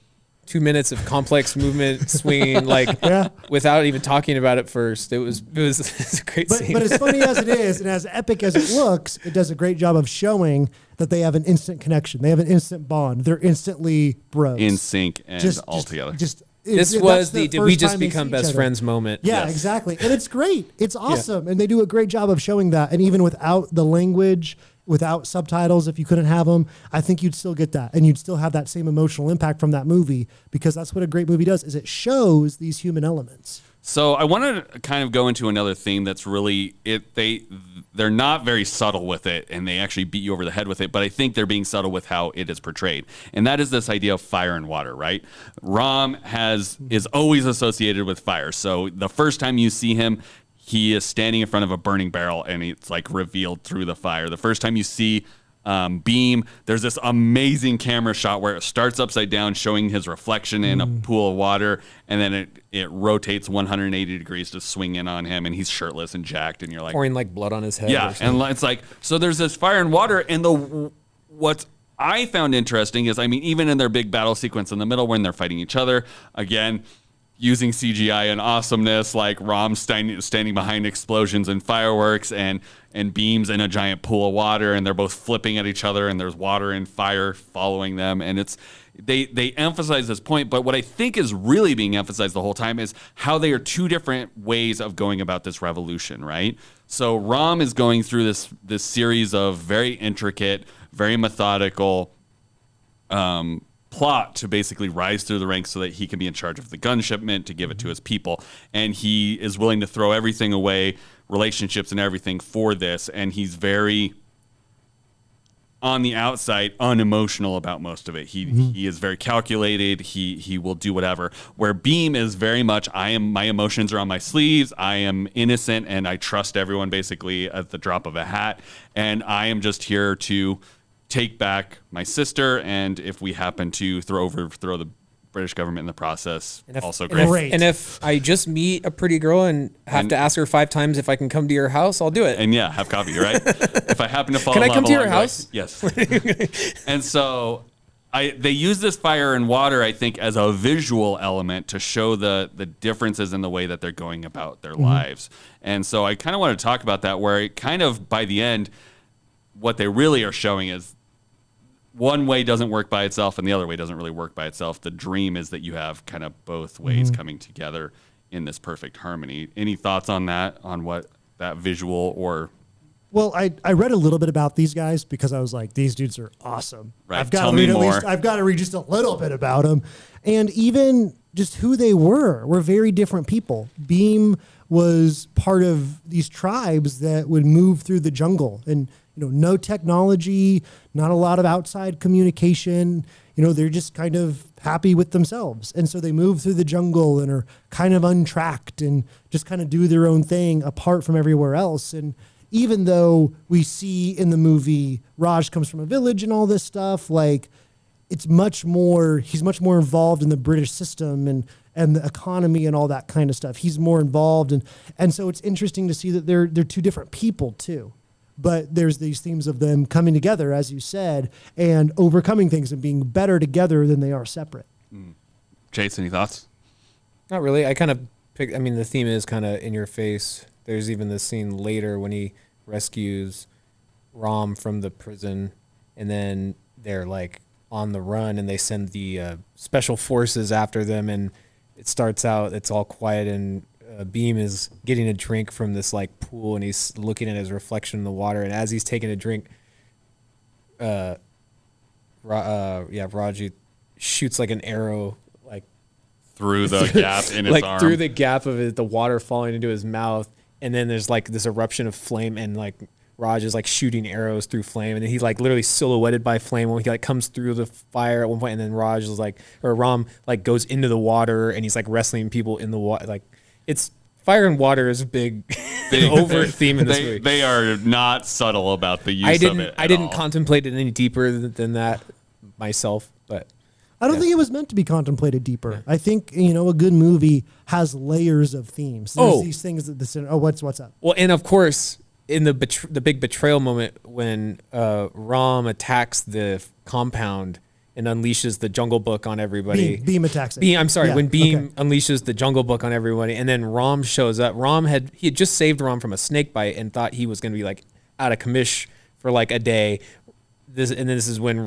2 minutes of complex movement swinging, like without even talking about it first. It was a great scene. But as funny as it is, and as epic as it looks, it does a great job of showing that they have an instant connection. They have an instant bond. They're instantly bros. In sync and all together. This was the did we just become best friends moment. Yeah, exactly. And it's great. It's awesome. And they do a great job of showing that. And even without the language, without subtitles, if you couldn't have them, I think you'd still get that. And you'd still have that same emotional impact from that movie, because that's what a great movie does, is it shows these human elements. So I want to kind of go into another theme that's really they're not very subtle with it, and they actually beat you over the head with it, but I think they're being subtle with how it is portrayed. And that is this idea of fire and water, right? Ram is always associated with fire. So the first time you see him, he is standing in front of a burning barrel, and it's like revealed through the fire. The first time you see Beam, there's this amazing camera shot where it starts upside down, showing his reflection in a pool of water, and then it rotates 180 degrees to swing in on him, and he's shirtless and jacked, and you're like, pouring like blood on his head. Yeah, and it's like, so there's this fire and water, and what's I found interesting is, I mean, even in their big battle sequence in the middle when they're fighting each other, again, using CGI and awesomeness, like Rom standing behind explosions and fireworks, and beams in a giant pool of water, and they're both flipping at each other, and there's water and fire following them, and they emphasize this point. But what I think is really being emphasized the whole time is how they are two different ways of going about this revolution, right? So Rom is going through this series of very intricate, very methodical plot to basically rise through the ranks so that he can be in charge of the gun shipment to give it to his people. And he is willing to throw everything away, relationships and everything, for this. And he's very, on the outside, unemotional about most of it. He is very calculated. He will do whatever. Where Beam is very much, my emotions are on my sleeves. I am innocent and I trust everyone basically at the drop of a hat. And I am just here to take back my sister, and if we happen to throw the British government in the process, also great. And if I just meet a pretty girl and have to ask her 5 times if I can come to your house, I'll do it. And yeah, have coffee, right? If I happen to fall can in I love come to your house? Yes. And so they use this fire and water, I think, as a visual element to show the differences in the way that they're going about their lives. And so I kind of want to talk about that, where it kind of, by the end, what they really are showing is one way doesn't work by itself and the other way doesn't really work by itself. The dream is that you have kind of both ways coming together in this perfect harmony. Any thoughts on that, on what that visual or... Well, I read a little bit about these guys because I was like, these dudes are awesome. Right. I've got to read just a little bit about them. And even just who they were very different people. Beam was part of these tribes that would move through the jungle, and no technology, not a lot of outside communication. They're just kind of happy with themselves. And so they move through the jungle and are kind of untracked and just kind of do their own thing apart from everywhere else. And even though we see in the movie Raj comes from a village and all this stuff, like he's much more involved in the British system and the economy and all that kind of stuff. He's more involved. And so it's interesting to see that they're two different people too. But there's these themes of them coming together, as you said, and overcoming things and being better together than they are separate. Chase, any thoughts? Not really. I kind of the theme is kind of in your face. There's even this scene later when he rescues Rom from the prison, and then they're like on the run, and they send the special forces after them, and it starts out, it's all quiet, and Beam is getting a drink from this like pool, and he's looking at his reflection in the water, and as he's taking a drink, Raji shoots like an arrow like through the gap in his like arm, through the gap of it, the water falling into his mouth, and then there's like this eruption of flame, and like Raj is like shooting arrows through flame, and then he's like literally silhouetted by flame when he like comes through the fire at one point, and then Ram like goes into the water, and he's like wrestling people in the water. Like, it's fire and water is a big overt theme in this movie. They are not subtle about the use of it. I didn't contemplate it any deeper than that myself, but I don't think it was meant to be contemplated deeper. Yeah. I think a good movie has layers of themes. There's these things that what's up? Well, and of course, in the big betrayal moment when Ram attacks the compound and unleashes the Jungle Book on everybody. Beam attacks it. When Beam unleashes the Jungle Book on everybody, and then Ram shows up. He had just saved Ram from a snake bite and thought he was going to be like out of commish for like a day. This is when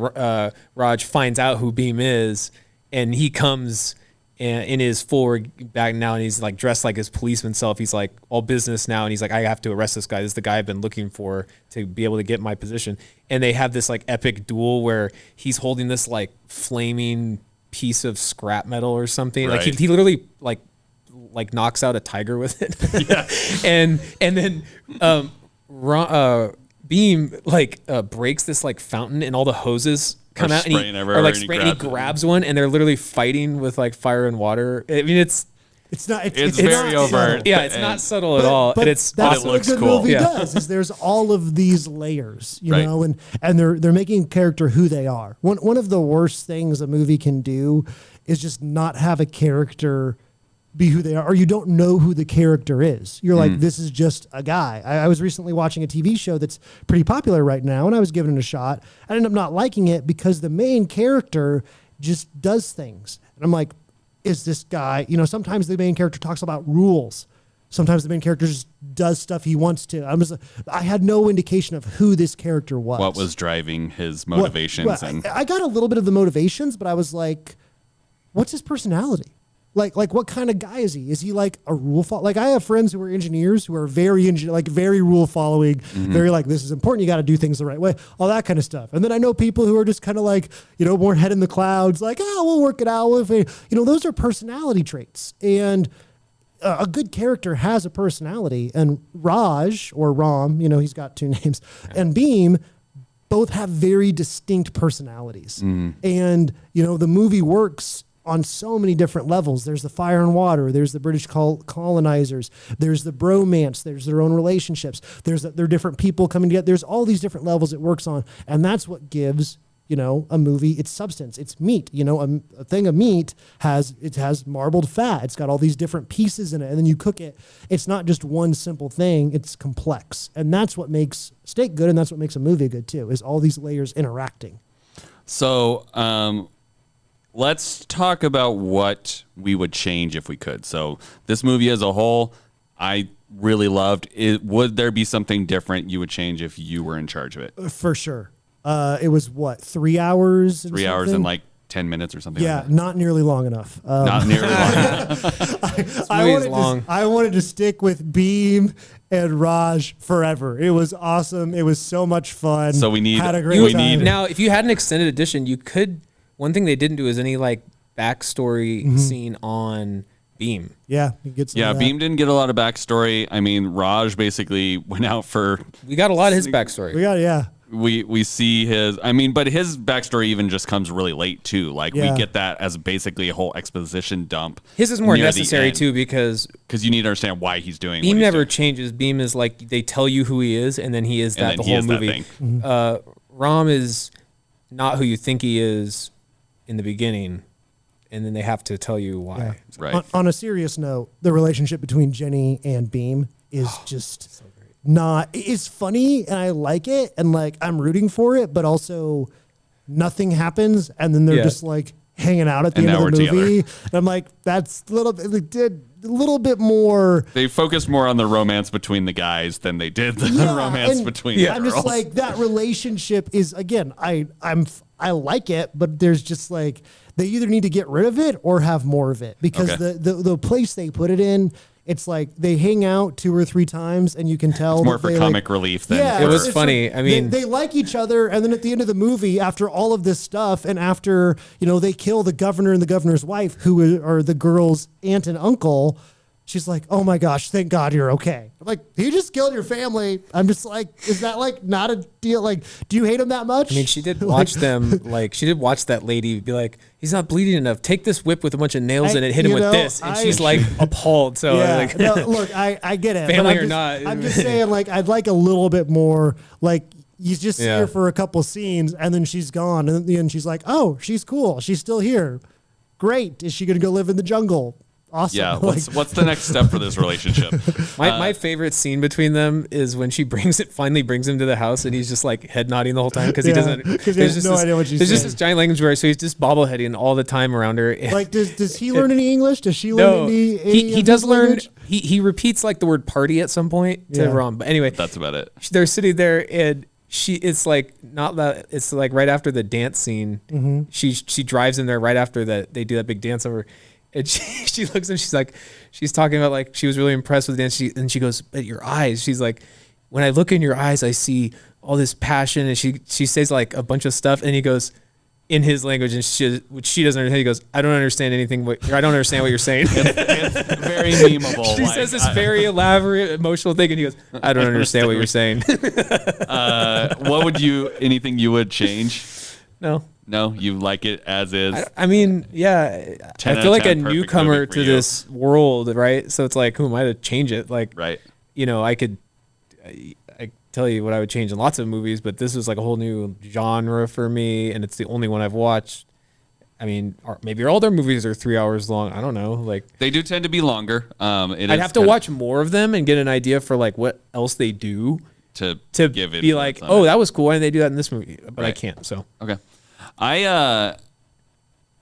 Raj finds out who Beam is, and he comes in his full bag now, and he's like dressed like his policeman self. He's like all business now, and he's like, I have to arrest this guy. This is the guy I've been looking for to be able to get my position. And they have this like epic duel where he's holding this like flaming piece of scrap metal or something. Right. Like he literally like knocks out a tiger with it. Yeah. and then Beam breaks this like fountain, and all the hoses come out, and he grabs one, and they're literally fighting with like fire and water. I mean, it's very overt. Yeah, it's not subtle at all. But that's what a good movie does. Is there's all of these layers, you know, and they're making a character who they are. One of the worst things a movie can do is just not have a character be who they are, or you don't know who the character is. You're like, this is just a guy. I was recently watching a TV show that's pretty popular right now, and I was giving it a shot. I ended up not liking it because the main character just does things. And I'm like, is this guy, sometimes the main character talks about rules. Sometimes the main character just does stuff he wants to. I had no indication of who this character was. What was driving his motivations? I got a little bit of the motivations, but I was like, what's his personality? Like what kind of guy is he? Is he like a rule follower? Like I have friends who are engineers who are very rule following, very like, this is important. You got to do things the right way, all that kind of stuff. And then I know people who are just kind of like, more head in the clouds, like, we'll work it out. Those are personality traits. And a good character has a personality, and Raj or Ram, he's got two names, and Beam both have very distinct personalities. And, the movie works on so many different levels. There's the fire and water. There's the British colonizers. There's the bromance. There's their own relationships. There are different people coming together. There's all these different levels it works on. And that's what gives, a movie its substance. It's meat. A thing of meat has marbled fat. It's got all these different pieces in it. And then you cook it. It's not just one simple thing. It's complex. And that's what makes steak good. And that's what makes a movie good too, is all these layers interacting. So, let's talk about what we would change if we could. So this movie as a whole, I really loved it. Would there be something different you would change if you were in charge of it? For sure. It was 3 hours? 3 hours and like 10 minutes or something. Yeah, like that. Not nearly long enough. Not nearly long enough. I wanted to stick with Beam and Raj forever. It was awesome. It was so much fun. So we need, had a great time. Now, if you had an extended edition, you could. One thing they didn't do is any like backstory scene on Beam. Yeah, he gets. Yeah, Beam didn't get a lot of backstory. I mean, Raj basically went out for. We got a lot of his backstory. We see his. I mean, but his backstory even just comes really late too. Like we get that as basically a whole exposition dump. His is more necessary too because you need to understand why he's doing. Beam never changes. Beam is like they tell you who he is, and then he is that the whole movie. Ram is not who you think he is in the beginning, and then they have to tell you why. Yeah. Right. On a serious note, the relationship between Jenny and Beam is just so great. It's funny and I like it and like I'm rooting for it, but also nothing happens and then they're just like hanging out at the end of the movie. And I'm like, that's a little bit more. They focused more on the romance between the guys than they did the romance between the girls. I'm just like, that relationship is, again, I like it, but there's just like, they either need to get rid of it or have more of it because the place they put it in, it's like they hang out 2 or 3 times and you can tell it's more for comic relief than it was funny. I mean, they like each other. And then at the end of the movie, after all of this stuff and after, they kill the governor and the governor's wife, who are the girl's aunt and uncle, she's like, oh my gosh, thank God you're okay. I'm like, you just killed your family. I'm just like, is that like not a deal? Like, do you hate him that much? I mean, she did watch them, like, she did watch that lady be like, he's not bleeding enough. Take this whip with a bunch of nails in it, hit him with this. And she's like appalled. So, look, I get it. Family or not. I'm just saying, like, I'd like a little bit more, like, you just see her for a couple scenes and then she's gone. And at the end, she's like, oh, she's cool. She's still here. Great. Is she going to go live in the jungle? Awesome. Yeah. What's the next step for this relationship? My favorite scene between them is when she finally brings him to the house and he's just like head nodding the whole time because he doesn't. Because he has no idea what she's saying. There's just this giant language barrier, so he's just bobbleheading all the time around her. Like, does he learn any English? Does she learn any? He does learn. He repeats like the word party at some point to Ron. But anyway, that's about it. They're sitting there and. It's like not that it's like right after the dance scene. Mm-hmm. She drives in there right after that they do that big dance over. And she looks and she's talking about like she was really impressed with the dance. And she goes, but your eyes. She's like, when I look in your eyes, I see all this passion. And she says like a bunch of stuff. And he goes in his language, and which she doesn't understand. He goes, I don't understand anything. I don't understand what you're saying. It's very memeable. She says this very elaborate emotional thing, and he goes, I don't understand what you're saying. Anything you would change? No, you like it as is. I mean, yeah. I feel like a newcomer to this world, right? So it's like, who am I to change it? Like, right. I could I tell you what I would change in lots of movies, but this is like a whole new genre for me, and it's the only one I've watched. I mean, maybe all their movies are 3 hours long. I don't know. Like they do tend to be longer. I'd have to watch more of them and get an idea for like what else they do to give it. Be like, oh, that was cool. Why didn't they do that in this movie? But I can't. So okay. I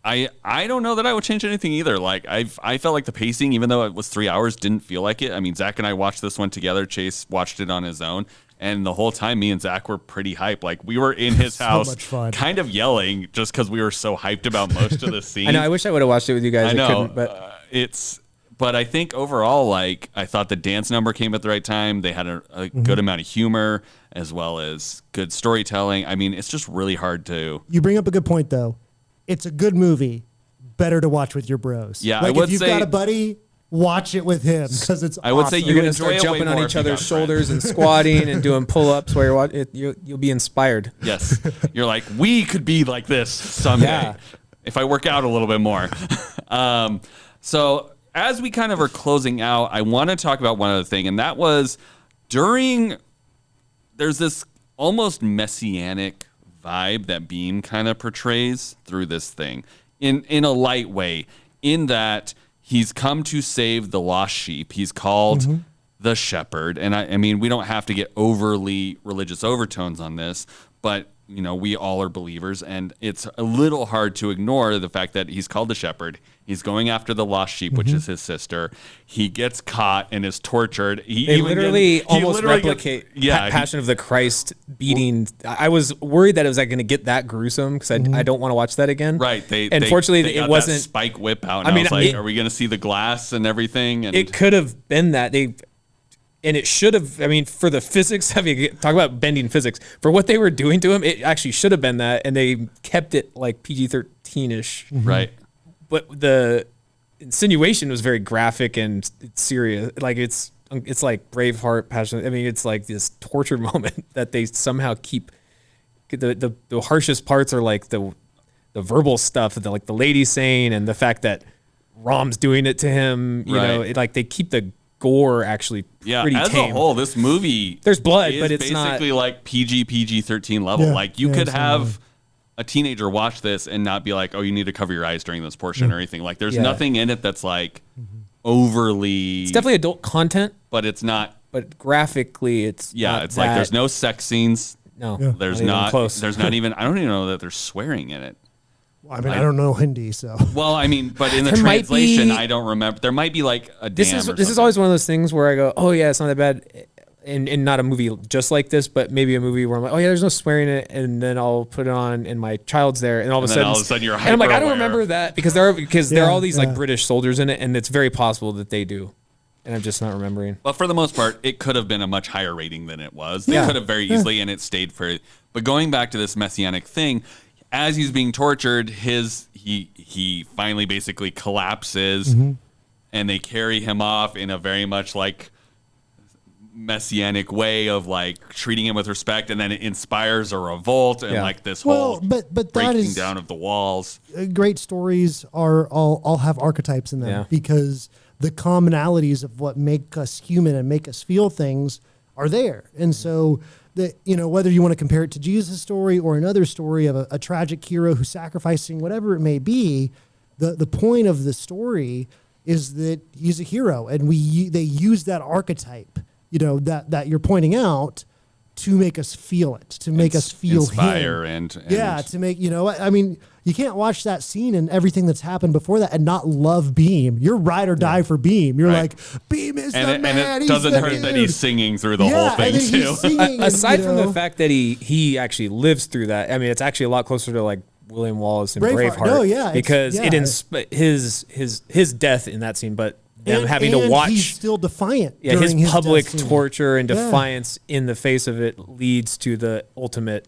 I don't know that I would change anything either. Like I felt like the pacing, even though it was 3 hours, didn't feel like it. I mean, Zach and I watched this one together. Chase watched it on his own. And the whole time, me and Zach were pretty hyped. Like, we were in his house kind of yelling just because we were so hyped about most of the scene. I know. I wish I would have watched it with you guys. I know. But But I think overall, like, I thought the dance number came at the right time. They had a good amount of humor as well as good storytelling. I mean, it's just really hard to... You bring up a good point, though. It's a good movie. Better to watch with your bros. Yeah, like I would if you've say... got a buddy... Watch it with him because it's. I would say you're going to start jumping on each other's shoulders and squatting and doing pull-ups while you're watching. You'll be inspired. Yes, you're like, we could be like this someday if I work out a little bit more. So as we kind of are closing out, I want to talk about one other thing, and that was there's this almost messianic vibe that Beam kind of portrays through this thing in a light way, in that. He's come to save the lost sheep. He's called the shepherd. And I mean, we don't have to get overly religious overtones on this, but you know, we all are believers, and it's a little hard to ignore the fact that he's called the shepherd. He's going after the lost sheep, which is his sister. He gets caught and is tortured. They literally almost replicate Passion of the Christ beating. I was worried that it was like going to get that gruesome because I don't want to watch that again. Right. Unfortunately, they it wasn't. That spike whip out. And I was like, are we going to see the glass and everything? And it could have been that and it should have, I mean, for the physics, talk about bending physics. For what they were doing to him, it actually should have been that, and they kept it like PG-13-ish. Right. But the insinuation was very graphic and serious. Like it's like Braveheart, Passion. I mean, it's like this torture moment that they somehow keep. The harshest parts are like the verbal stuff, like the lady saying, and the fact that Rom's doing it to him. You know, like they keep the gore actually pretty as tame. a whole, this movie there's blood, but it's basically not like PG-13 level. Like you could have a teenager watch this and not be like, oh, you need to cover your eyes during this portion or anything. Like there's nothing in it that's like overly. It's definitely adult content, but it's not. But graphically, it's it's like there's no sex scenes. No, there's not. There's not even. I don't even know that there's swearing in it. I mean, I don't know Hindi, so. Well, I mean, but in the translation, I don't remember. There might be like a This is always one of those things where I go, oh yeah, it's not that bad, and not a movie just like this, but maybe a movie where I'm like, oh yeah, there's no swearing in it, and then I'll put it on, and my child's there, and all of a sudden you're hyper and I'm like, I don't aware. remember that because there are all these like British soldiers in it, and it's very possible that they do, and I'm just not remembering. But for the most part, it could have been a much higher rating than it was. They could have very easily, and it stayed for. But going back to this messianic thing. As he's being tortured, he finally basically collapses, and they carry him off in a very much like messianic way of like treating him with respect, and then it inspires a revolt and like this whole but breaking down of the walls. Great stories are all have archetypes in them because the commonalities of what make us human and make us feel things are there, and so. That, you know, whether you want to compare it to Jesus' story or another story of a tragic hero who's sacrificing, whatever it may be, the point of the story is that he's a hero, and they use that archetype, you know, that you're pointing out to make us feel it, to make us feel inspire him. And to make, you know, I mean, you can't watch that scene and everything that's happened before that and not love Beam. You're ride or die for Beam. You're like, Beam is the man. And it doesn't hurt that he's singing through the whole thing too. Aside from the fact that he actually lives through that, I mean, it's actually a lot closer to like William Wallace and Braveheart. No, yeah, because his death in that scene, but them having to watch. He's still defiant. Yeah, his public torture and defiance in the face of it leads to the ultimate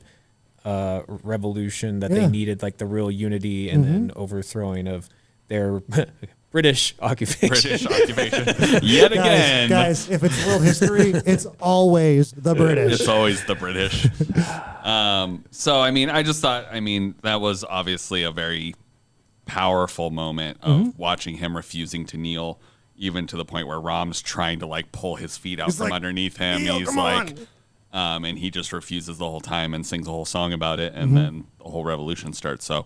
revolution that they needed, like the real unity and then overthrowing of their British occupation. Yet again. Guys, if it's world history, it's always the British. It's always the British. So, I mean, I just thought, that was obviously a very powerful moment of watching him refusing to kneel, even to the point where Rom's trying to like pull his feet out from underneath him. He's like, and he just refuses the whole time and sings a whole song about it. And then the whole revolution starts. So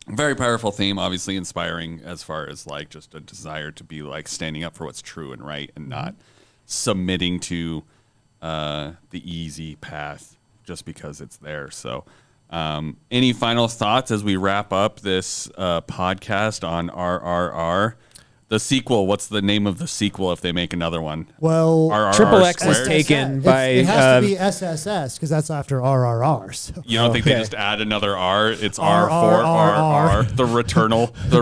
very powerful theme, obviously inspiring as far as like just a desire to be like standing up for what's true and right and not submitting to the easy path just because it's there. So Any final thoughts as we wrap up this podcast on RRR? The sequel, what's the name of the sequel if they make another one? Well, RRR Triple X is squared? taken by... It has to be SSS because that's after RRR. So. You don't think they just add another R? It's R for RR. The returnal. The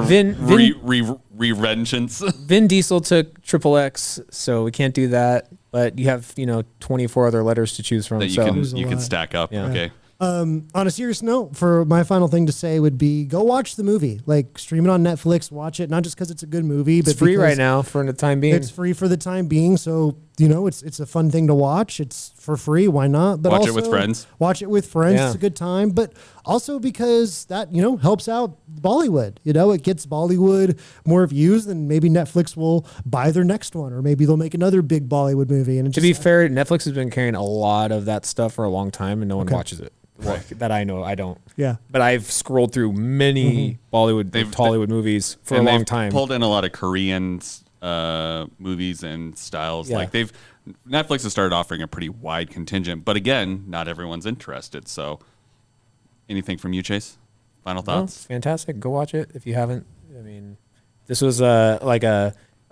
revengeance. Vin Diesel took Triple X, so we can't do that. But you have, 24 other letters to choose from. That you can stack up. Yeah. Okay. On a serious note, for my final thing to say would be go watch the movie. Like, stream it on Netflix, watch it, not just because it's a good movie, but it's free right now for the time being. It's free for the time being, so it's a fun thing to watch. It's for free, why not? But watch it with friends. Watch it with friends. Yeah. It's a good time, but also because that helps out Bollywood. It gets Bollywood more views, then maybe Netflix will buy their next one, or maybe they'll make another big Bollywood movie. And to be fair, Netflix has been carrying a lot of that stuff for a long time, and no one watches it. Right. That I know, I don't. Yeah. But I've scrolled through many Tollywood movies for a long time. Pulled in a lot of Korean movies and styles. Yeah. Like Netflix has started offering a pretty wide contingent, but again, not everyone's interested. So, anything from you, Chase? Final thoughts? No, fantastic. Go watch it if you haven't. I mean, this was a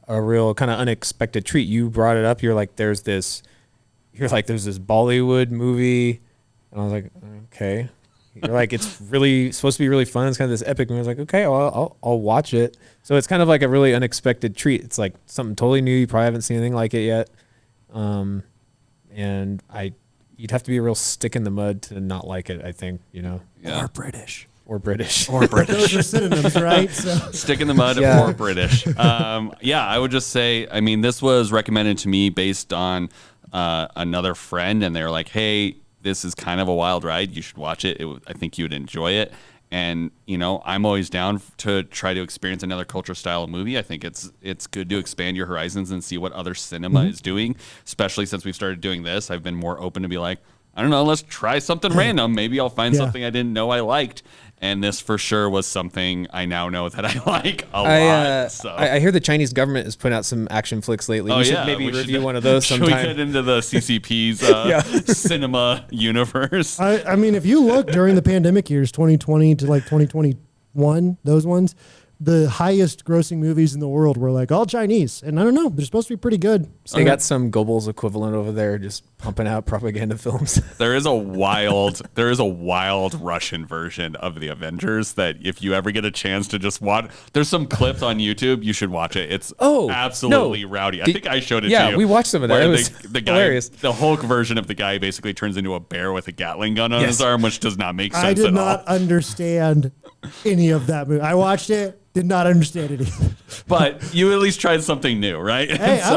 real kind of unexpected treat. You brought it up. You're like, there's this Bollywood movie. And I was like, okay. You're like, it's really supposed to be really fun. It's kind of this epic movie. I was like, okay, well, I'll watch it. So it's kind of like a really unexpected treat. It's like something totally new. You probably haven't seen anything like it yet. And you'd have to be a real stick in the mud to not like it, I think, Yeah. Or British. Or British. Those are synonyms, right? So. Stick in the mud or British. I would just say, I mean, this was recommended to me based on another friend, and they were like, hey, this is kind of a wild ride. You should watch it. I think you would enjoy it. And, I'm always down to try to experience another culture style movie. I think it's good to expand your horizons and see what other cinema is doing, especially since we've started doing this. I've been more open to be like, I don't know, let's try something random. Maybe I'll find something I didn't know I liked. And this for sure was something I now know that I like a lot. So. I hear the Chinese government has put out some action flicks lately. We should maybe review one of those sometime. Should we get into the CCP's cinema universe? I mean, if you look during the pandemic years, 2020 to like 2021, those ones, the highest grossing movies in the world were like all Chinese. And I don't know, they're supposed to be pretty good. So they got some Goebbels equivalent over there just pumping out propaganda films. There is a wild Russian version of the Avengers that if you ever get a chance to just watch, there's some clips on YouTube. You should watch it. It's absolutely rowdy. I think I showed it to you. Yeah, we watched some of that. It was hilarious. The Hulk version of the guy basically turns into a bear with a Gatling gun on his arm, which does not make sense I did at not all. understand any of that movie. I watched it. Did not understand it either. But you at least tried something new, right? Hey, I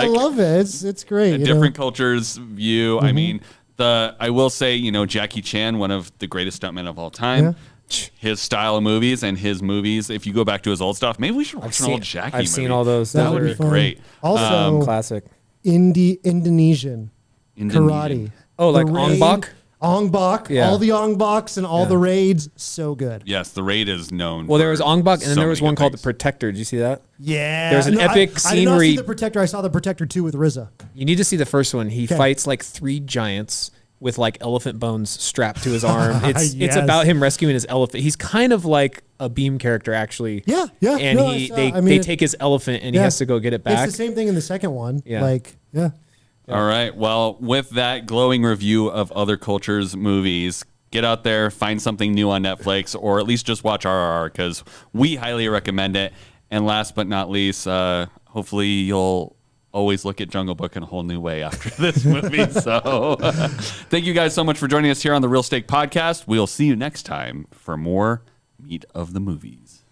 love it. It's great. A different culture's view. I mean, I will say, Jackie Chan, one of the greatest stuntmen of all time, his style of movies and his movies, if you go back to his old stuff, maybe we should watch an old Jackie movie. I've seen all those. That would be great. Also, classic. Indonesian karate. Oh, like Ong Bak? Ong Bak, all the Ong Baks and all the raids, so good. Yes, the raid is known. Well, there was Ong Bak, and then there was one called The Protector. Did you see that? Yeah. There's an epic scene I did not where see The Protector. I saw The Protector 2 with RZA. You need to see the first one. He fights like 3 giants with like elephant bones strapped to his arm. It's about him rescuing his elephant. He's kind of like a Beam character, actually. Yeah. And they take his elephant, and he has to go get it back. It's the same thing in the second one. Yeah. All right. Well, with that glowing review of other cultures' movies, get out there, find something new on Netflix, or at least just watch RRR because we highly recommend it. And last but not least, hopefully you'll always look at Jungle Book in a whole new way after this movie. So thank you guys so much for joining us here on the Real Steak Podcast. We'll see you next time for more Meat of the Movies.